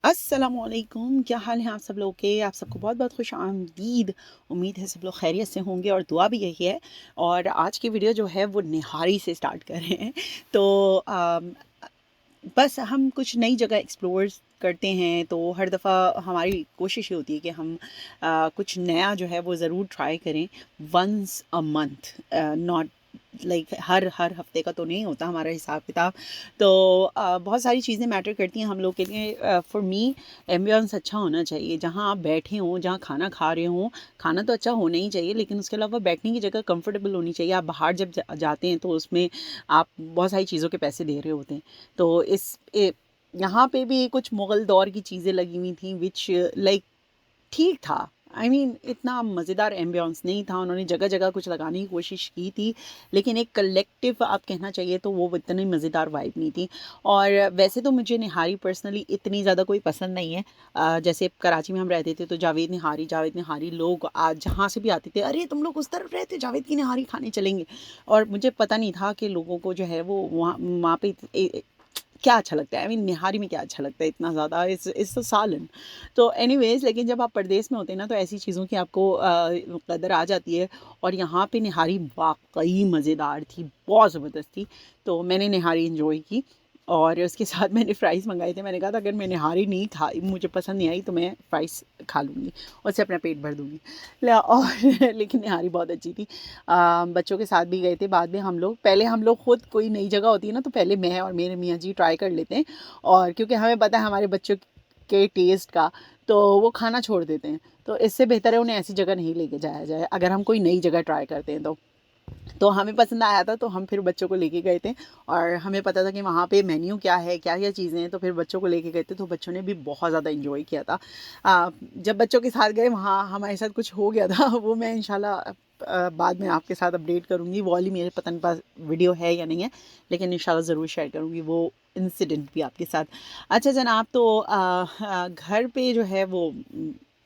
अस्सलामुअलैकुम, क्या हाल है आप सब लोग के। आप सबको बहुत बहुत खुश आमदीद। उम्मीद है सब लोग खैरियत से होंगे और दुआ भी यही है। और आज की वीडियो जो है वो निहारी से स्टार्ट कर रहे हैं। तो बस हम कुछ नई जगह एक्सप्लोर करते हैं, तो हर दफ़ा हमारी कोशिश ये होती है कि हम कुछ नया जो है वो ज़रूर ट्राई करें। Once a month, not like हर हर हफ्ते का तो नहीं होता हमारा हिसाब किताब। तो बहुत सारी चीज़ें मैटर करती हैं हम लोग के लिए। फॉर मी एम्बियंस अच्छा होना चाहिए, जहाँ आप बैठे हों, जहाँ खाना खा रहे हों। खाना तो अच्छा होना ही चाहिए, लेकिन उसके अलावा बैठने की जगह कंफर्टेबल होनी चाहिए। आप बाहर जब जाते हैं तो उसमें आप बहुत सारी चीज़ों के पैसे दे रहे होते हैं। तो यहाँ पे भी कुछ मुग़ल दौर की चीज़ें लगी हुई थी, विच लाइक ठीक था। आई मीन इतना मज़ेदार एम्बियंस नहीं था, उन्होंने जगह जगह कुछ लगाने की कोशिश की थी, लेकिन एक कलेक्टिव आप कहना चाहिए तो वो इतनी मज़ेदार वाइब नहीं थी। और वैसे तो मुझे निहारी पर्सनली इतनी ज़्यादा कोई पसंद नहीं है। जैसे कराची में हम रहते थे तो जावेद निहारी लोग आज जहाँ से भी आते थे, अरे तुम लोग उस तरफ रहते, जावेद की निहारी खाने चलेंगे। और मुझे पता नहीं था कि लोगों को जो है वो वहाँ वहाँ पे क्या अच्छा लगता है। आई मीन निहारी में क्या अच्छा लगता है इतना ज़्यादा, इस सालन। तो एनीवेज़, लेकिन जब आप परदेस में होते हैं ना तो ऐसी चीज़ों की आपको कदर आ जाती है। और यहाँ पे निहारी वाक़ई मज़ेदार थी, बहुत ज़बरदस्त थी। तो मैंने निहारी एन्जॉय की और उसके साथ मैंने फ़्राइज़ मँगाए थे। मैंने कहा था अगर मैं निहारी नहीं खा मुझे पसंद नहीं आई तो मैं फ़्राइज़ खा लूँगी, उससे अपना पेट भर दूँगी। ल और लेकिन निहारी बहुत अच्छी थी। बच्चों के साथ भी गए थे। बाद में हम लोग खुद कोई नई जगह होती है ना तो पहले मैं और मेरे मियाँ जी ट्राई कर लेते हैं। और क्योंकि हमें पता है हमारे बच्चों के टेस्ट का, तो वो खाना छोड़ देते हैं। तो इससे बेहतर है उन्हें ऐसी जगह नहीं लेके जाया जाए अगर हम कोई नई जगह ट्राई करते हैं तो हमें पसंद आया था तो हम फिर बच्चों को लेके गए थे। और हमें पता था कि वहाँ पे मेन्यू क्या है, क्या-क्या चीज़ें हैं, तो फिर बच्चों को लेके गए थे, तो बच्चों ने भी बहुत ज़्यादा एन्जॉय किया था। जब बच्चों के साथ गए वहाँ हमारे साथ कुछ हो गया था वो मैं इंशाल्लाह बाद में आपके साथ अपडेट करूँगी। वो वाली मेरे पता नहीं पास वीडियो है या नहीं है, लेकिन इंशाल्लाह ज़रूर शेयर करूँगी वो इंसिडेंट भी आपके साथ। अच्छा जनाब, तो घर पे जो है वो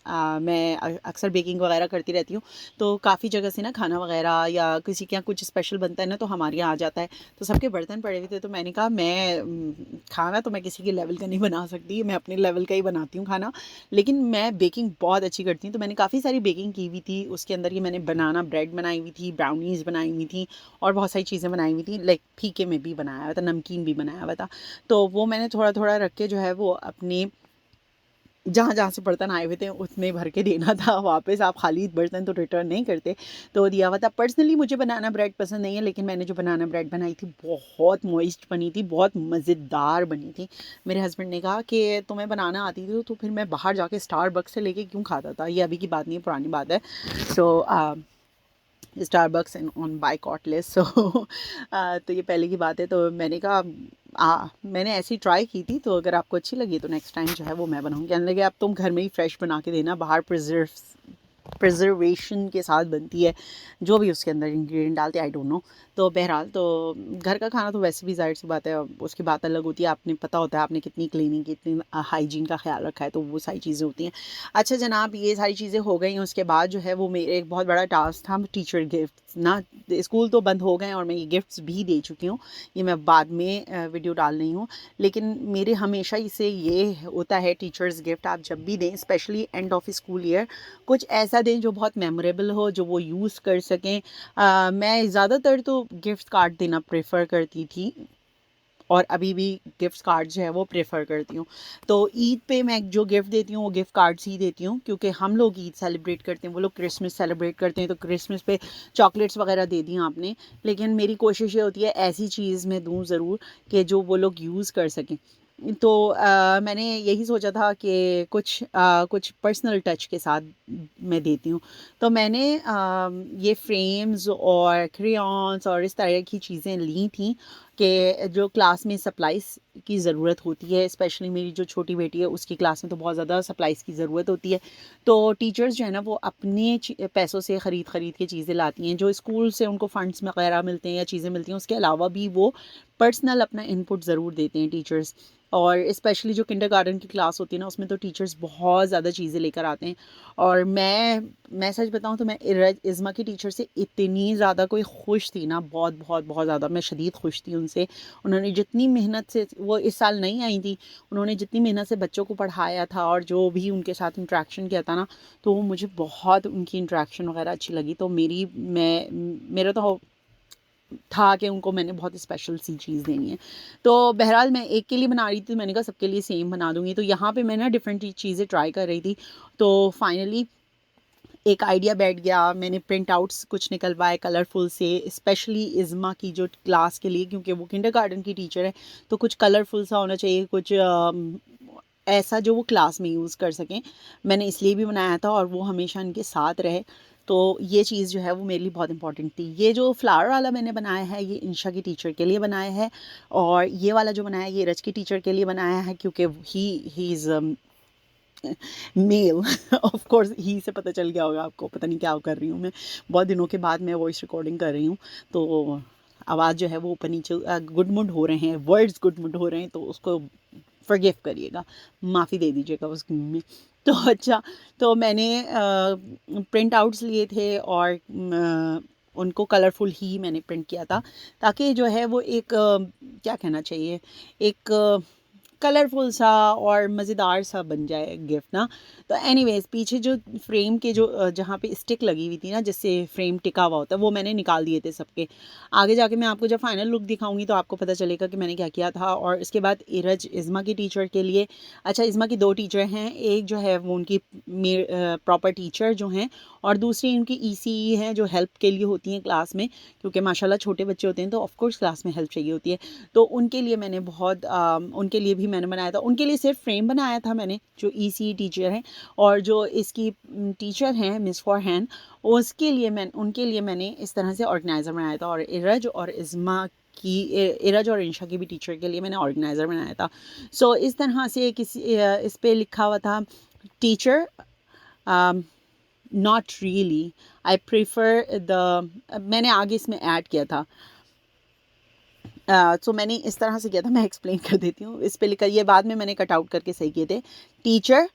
मैं अक्सर बेकिंग वगैरह करती रहती हूँ। तो काफ़ी जगह से ना खाना वगैरह या किसी के यहाँ कुछ स्पेशल बनता है ना तो हमारे यहाँ आ जाता है। तो सबके बर्तन पड़े हुए थे तो मैंने कहा खाना तो मैं किसी के लेवल का नहीं बना सकती, मैं अपने लेवल का ही बनाती हूँ खाना। लेकिन मैं बेकिंग बहुत अच्छी करती हूँ, तो मैंने काफ़ी सारी बेकिंग की हुई थी। उसके अंदर ये मैंने बनाना ब्रेड बनाई हुई थी, ब्राउनीज़ बनाई हुई थी और बहुत सारी चीज़ें बनाई हुई थी। लाइक फीके में भी बनाया हुआ था, नमकीन भी बनाया हुआ था। तो वो मैंने थोड़ा थोड़ा रख के जो है वो अपने जहाँ जहाँ से बर्तन आए हुए थे उसमें भर के देना था वापस। आप खाली बर्तन तो रिटर्न नहीं करते, तो दिया हुआ था। पर्सनली मुझे बनाना ब्रेड पसंद नहीं है, लेकिन मैंने जो बनाना ब्रेड बनाई थी बहुत मॉइस्ट बनी थी, बहुत मज़ेदार बनी थी। मेरे हस्बैंड ने कहा कि तुम्हें बनाना आती थी तो फिर मैं बाहर जाके स्टारबक्स से लेके क्यों खाता था। ये अभी की बात नहीं है, पुरानी बात है। So Starbucks and on boycott list. So तो ये पहले की बात है। तो मैंने कहा मैंने ऐसी ट्राई की थी, तो अगर आपको अच्छी लगी तो नेक्स्ट टाइम जो है वो मैं बनाऊँगी। कहने लगे अब तुम घर में ही फ्रेश बना के देना, बाहर प्रिजर्वेशन के साथ बनती है, जो भी उसके अंदर इंग्रेडिएंट डालते हैं आई डोंट नो। तो बहरहाल, तो घर का खाना तो वैसे भी ज़ाहिर सी बात है, उसकी बात अलग होती है। आपने पता होता है आपने कितनी क्लीनिंग कितनी हाइजीन का ख्याल रखा है, तो वो सारी चीज़ें होती हैं। अच्छा जनाब, ये सारी चीज़ें हो गई। उसके बाद जो है वो मेरे एक बहुत बड़ा टास्क था टीचर गिफ्ट ना। स्कूल तो बंद हो गए और मैं ये गिफ्ट्स भी दे चुकी हूँ, ये मैं बाद में वीडियो डाल रही हूँ। लेकिन मेरे हमेशा इसे ये होता है, टीचर्स गिफ्ट आप जब भी दें, specially end of school year, कुछ ऐसा दें जो बहुत मेमोरेबल हो, जो वो यूज़ कर सकें। मैं ज़्यादातर तो गिफ्ट कार्ड देना प्रेफर करती थी और अभी भी गिफ्ट कार्ड जो है वो प्रेफर करती हूँ। तो ईद पे मैं जो गिफ्ट देती हूँ वो गिफ्ट कार्ड्स ही देती हूँ, क्योंकि हम लोग ईद सेलिब्रेट करते हैं, वो लोग क्रिसमस सेलिब्रेट करते हैं। तो क्रिसमस पे चॉकलेट्स वगैरह दे दी आपने, लेकिन मेरी कोशिश ये होती है ऐसी चीज़ मैं दूँ ज़रूर कि जो वो लोग यूज़ कर सकें। तो मैंने यही सोचा था कि कुछ पर्सनल टच के साथ मैं देती हूँ। तो मैंने ये फ्रेम्स और क्रेयॉन्स और इस तरह की चीज़ें ली थी कि जो क्लास में सप्लाइज़ की ज़रूरत होती है, स्पेशली मेरी जो छोटी बेटी है उसकी क्लास में तो बहुत ज़्यादा सप्लाइज़ की ज़रूरत होती है। तो टीचर्स जो है ना वो अपने पैसों से ख़रीद के चीज़ें लाती हैं। जो स्कूल से उनको फंड्स वगैरह मिलते हैं या चीज़ें मिलती हैं, उसके अलावा भी वो पर्सनल अपना इनपुट ज़रूर देते हैं टीचर्स। और स्पेशली जो किंडरगार्टन की क्लास होती है ना उसमें तो टीचर्स बहुत ज़्यादा चीज़ें लेकर आते हैं। और मैं सच बताऊँ तो मैं इज़्मा की टीचर से इतनी ज़्यादा कोई खुश थी ना, बहुत बहुत बहुत ज़्यादा मैं शदीद खुश थी उनसे, उन्होंने जितनी मेहनत से, वो इस साल नहीं आई थी, उन्होंने जितनी मेहनत से बच्चों को पढ़ाया था और जो भी उनके साथ इंटरेक्शन किया था ना, तो मुझे बहुत उनकी इंटरेक्शन वगैरह अच्छी लगी। तो मेरा तो था कि उनको मैंने बहुत स्पेशल सी चीज़ देनी है। तो बहरहाल मैं एक के लिए बना रही थी, तो मैंने कहा सबके लिए सेम बना दूँगी। तो यहाँ पे मैं ना डिफरेंट चीज़ें ट्राई कर रही थी। तो फाइनली एक आइडिया बैठ गया, मैंने प्रिंट आउट्स कुछ निकलवाए कलरफुल से, स्पेशली इज़्मा की जो क्लास के लिए, क्योंकि वो किंडरगार्टन की टीचर है, तो कुछ कलरफुल सा होना चाहिए, कुछ ऐसा जो वो क्लास में यूज़ कर सकें। मैंने इसलिए भी बनाया था और वो हमेशा इनके साथ रहे। तो ये चीज़ जो है वो मेरे लिए बहुत इंपॉर्टेंट थी। ये जो फ्लावर वाला मैंने बनाया है, ये इंशा की टीचर के लिए बनाया है, और ये वाला जो बनाया है ये रज की टीचर के लिए बनाया है, क्योंकि he is male. Of course ही से पता चल गया होगा आपको, पता नहीं क्या कर रही हूँ मैं, बहुत दिनों के बाद मैं वॉइस रिकॉर्डिंग कर रही हूँ, तो आवाज़ जो है वो ऊपर नीचे गुडमुड हो रहे हैं, वर्ड्स गुडमुड हो रहे हैं, तो उसको फॉरगिव करिएगा, माफ़ी दे दीजिएगा उस में। तो अच्छा, तो मैंने प्रिंट आउट्स लिए थे और उनको कलरफुल ही मैंने प्रिंट किया था, ताकि जो है वो एक क्या कहना चाहिए, एक कलरफुल सा और मज़ेदार सा बन जाए गिफ्ट ना। तो एनीवेज़ पीछे जो फ्रेम के जो जहाँ पे स्टिक लगी हुई थी ना, जिससे फ्रेम टिका हुआ होता है, वो मैंने निकाल दिए थे सबके। आगे जाके मैं आपको जब फाइनल लुक दिखाऊंगी तो आपको पता चलेगा कि मैंने क्या किया था। और इसके बाद इरज इज़्मा की टीचर के लिए, अच्छा इज़्मा की 2 टीचर हैं, एक जो है वो उनकी प्रॉपर टीचर जो हैं, और दूसरी उनकी ईसीई हैं जो हेल्प के लिए होती हैं क्लास में, क्योंकि माशाल्लाह छोटे बच्चे होते हैं तो ऑफ कोर्स क्लास में हेल्प चाहिए होती है। तो उनके लिए मैंने बहुत उनके लिए भी मैंने बनाया था। उनके लिए सिर्फ फ्रेम बनाया था मैंने, जो ईसीई टीचर हैं, और जो इसकी टीचर हैं मिस फॉरहैन, उसके लिए उनके लिए मैंने इस तरह से ऑर्गेनाइज़र बनाया था। और इरज और इज़्मा की, इरज और इंशा की भी टीचर के लिए मैंने ऑर्गेनाइज़र बनाया था। सो इस तरह से इस पे लिखा हुआ था teacher, not really, I prefer the, मैंने आगे इसमें ऐड किया था। सो मैंने इस तरह से किया था, मैं एक्सप्लेन कर देती हूँ। इस पे लिखा, ये बाद में मैंने कट आउट करके सही किए थे, teacher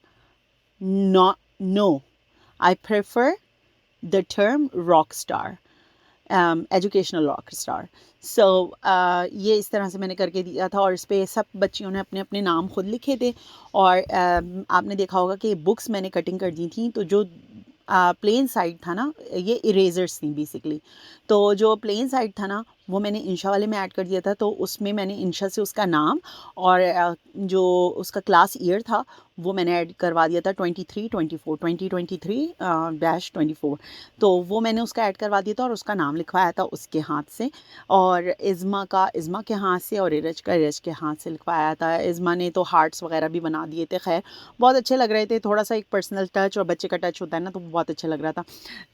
no, I prefer the term rock star, educational rock star. So ये इस तरह से मैंने करके दिया था, और इस पर सब बच्चियों ने अपने अपने नाम खुद लिखे थे। और आपने देखा होगा कि बुक्स मैंने कटिंग कर दी थी, तो जो प्लेन साइड था ना, ये इरेजर्स थी बेसिकली, तो जो प्लेन साइड था ना वो मैंने इंशा वाले में ऐड कर दिया था। तो उसमें मैंने इंशा से उसका नाम और जो उसका क्लास ईयर था वो मैंने ऐड करवा दिया था, 2023 तो वो मैंने उसका ऐड करवा दिया था और उसका नाम लिखवाया था उसके हाथ से। और इज़्मा के हाथ से, और इरज के हाथ से लिखवाया था। इज़्मा ने तो हार्ट्स वगैरह भी बना दिए थे, खैर बहुत अच्छे लग रहे थे। थोड़ा सा एक पर्सनल टच और बच्चे का टच होता है ना, तो बहुत अच्छा लग रहा था।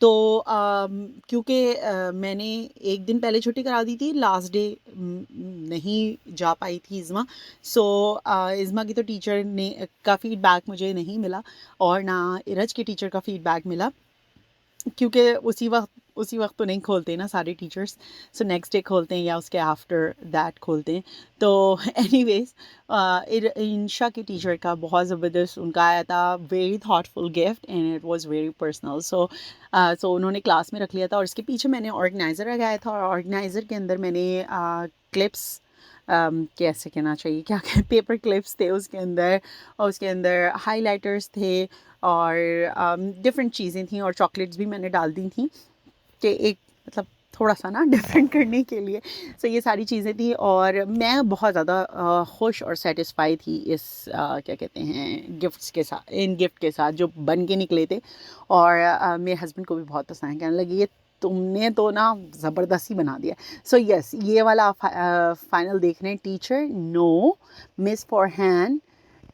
तो क्योंकि मैंने एक दिन पहले छुट्टी करा दी थी, लास्ट डे नहीं जा पाई थी इज़्मा। सो इज़्मा की तो टीचर ने का फीडबैक मुझे नहीं मिला, और ना इरज की टीचर का फीडबैक मिला, क्योंकि उसी वक्त तो नहीं खोलते ना सारे टीचर्स। सो नेक्स्ट डे खोलते हैं या उसके आफ्टर दैट खोलते हैं। तो एनीवेज इंशा की टीचर का बहुत ज़बरदस्त उनका आया था, very thoughtful gift and it was very personal. So उन्होंने क्लास में रख लिया था, और इसके पीछे मैंने ऑर्गेनाइज़र लगाया था, और ऑर्गेनाइज़र के अंदर मैंने क्लिप्स, कैसे कहना चाहिए, क्या पेपर क्लिप्स थे उसके अंदर, और उसके अंदर हाइलाइटर्स थे, और डिफरेंट चीज़ें थी, और चॉकलेट्स भी मैंने डाल दी थी कि एक मतलब थोड़ा सा ना डिफरेंट करने के लिए। सो ये सारी चीज़ें थी, और मैं बहुत ज़्यादा खुश और सेटिस्फाई थी इस क्या कहते हैं गिफ्ट्स के साथ, इन गिफ्ट के साथ जो बन के निकले थे। और मेरे हस्बैंड को भी बहुत पसंद है, कहने लगे ये तुमने तो ना ज़बरदस्ती बना दिया। सो यस, ये वाला फाइनल देख रहे हैं, teacher no miss Forhan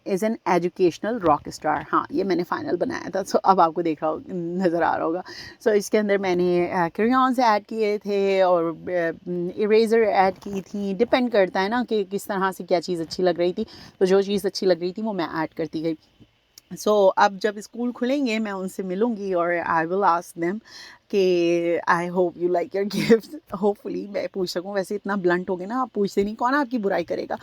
is an educational rock star. हाँ, ये मैंने फाइनल बनाया था। सो अब आपको देख रहा हो, नज़र आ रहा होगा। सो इसके अंदर मैंने क्रेयॉन्स ऐड किए थे और इरेज़र ऐड की थी, डिपेंड करता है ना कि किस तरह से क्या चीज़ अच्छी लग रही थी। तो जो चीज़ अच्छी लग रही थी वो मैं ऐड करती गई। सो अब जब स्कूल खुलेंगे मैं उनसे मिलूँगी और आई विल आस्क देम कि I hope you like your gift, hopefully मैं पूछ सकूँ। वैसे इतना ब्लंट हो गया ना, आप पूछते नहीं, कौन आपकी बुराई करेगा।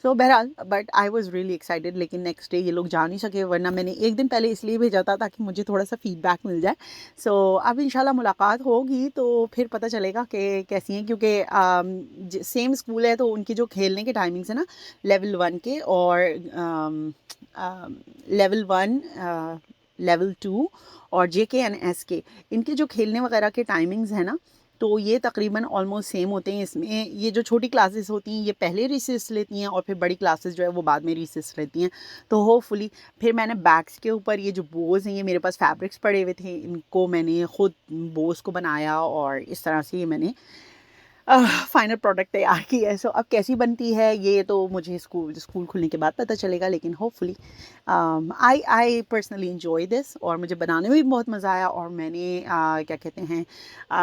सो बहरहाल, but I was really excited. लेकिन नेक्स्ट डे ये लोग जा नहीं सके, वरना मैंने एक दिन पहले इसलिए भेजा था ताकि मुझे थोड़ा सा फीडबैक मिल जाए। सो अब इंशाल्लाह मुलाकात होगी तो फिर पता चलेगा कि कैसी हैं, क्योंकि सेम स्कूल है तो उनकी जो खेलने के टाइमिंग्स है ना, लेवल 1 के और लेवल 1, लेवल 2 और JK एंड SK, इनके जो खेलने वगैरह के टाइमिंग्स हैं ना, तो ये तकरीबन ऑलमोस्ट सेम होते हैं। इसमें ये जो छोटी क्लासेस होती हैं ये पहले रिसेस लेती हैं और फिर बड़ी क्लासेस जो है वो बाद में रिसेस लेती हैं। तो होपफुली फिर मैंने बैग्स के ऊपर ये जो बोज़ हैं, ये मेरे पास फैब्रिक्स पड़े हुए थे, इनको मैंने ख़ुद बोज़ को बनाया और इस तरह से ये मैंने फाइनल प्रोडक्ट तैयार की है। सो अब कैसी बनती है ये तो मुझे स्कूल खुलने के बाद पता चलेगा, लेकिन hopefully I personally enjoy this, और मुझे बनाने में भी बहुत मज़ा आया। और मैंने क्या कहते हैं,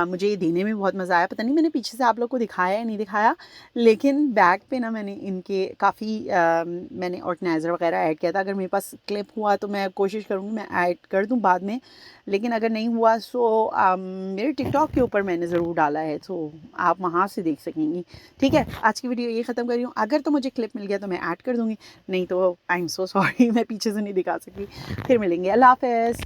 मुझे ये देने में बहुत मज़ा आया। पता नहीं मैंने पीछे से आप लोग को दिखाया या नहीं दिखाया, लेकिन बैग पे ना मैंने इनके काफ़ी मैंने ऑर्गेनाइज़र वगैरह ऐड किया था। अगर मेरे पास क्लिप हुआ तो मैं कोशिश करूँगी मैं ऐड कर दूँ बाद में, लेकिन अगर नहीं हुआ सो मेरे टिकटॉक के ऊपर मैंने ज़रूर डाला है, तो आप वहाँ से देख सकेंगी। ठीक है, आज की वीडियो ये ख़त्म कर रही हूँ। अगर तो मुझे क्लिप मिल गया तो मैं ऐड कर दूँगी, नहीं तो आई एम सो सॉरी मैं पीछे से नहीं दिखा सकी। फिर मिलेंगे, अल्लाह हाफ़िज़।